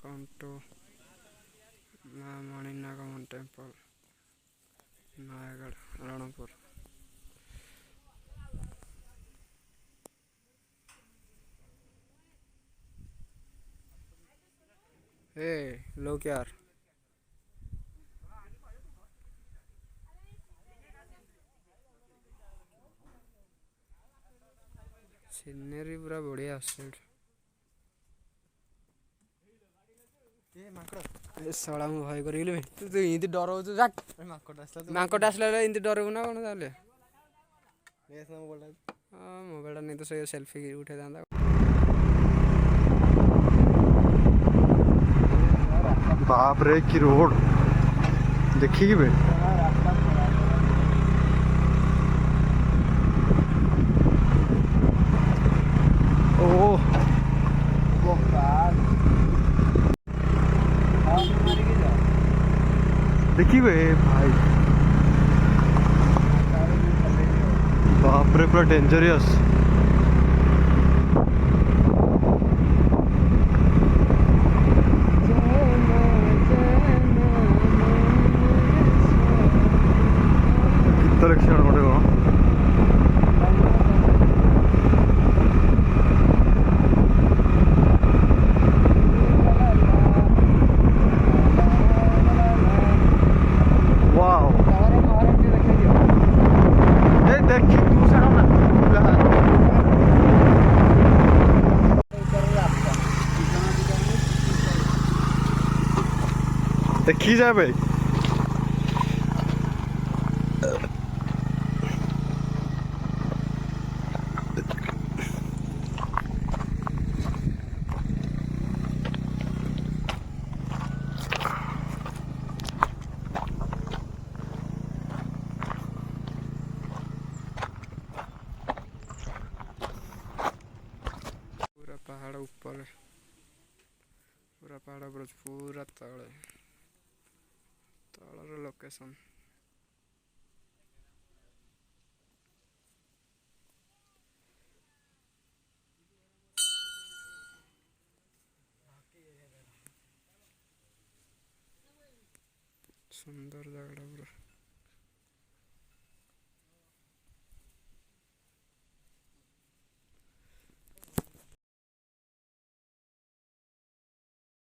Welcome to Maninagamam Temple, Nayagad, Ranapur. Hey, look here. Scenery पूरा बढ़िया set. ये माकड़ ए साला मु भाई करिले तू तो इंती डर हो तू जाट माकड़ आसला इंती डर हो ना कोन ताले ये ना बोल हां मोबाइल नहीं तो से सेल्फी उठे दांदा बाप रे की रोड देखी कि बे ओ देखी बे भाई बाप रे पूरा डेंजरियस कितना लक्षण पड़ेगा देखी जाए भाई पूरा पहाड़ ऊपर पूरा तले तलर लोकेशन सुंदर जगह पूरा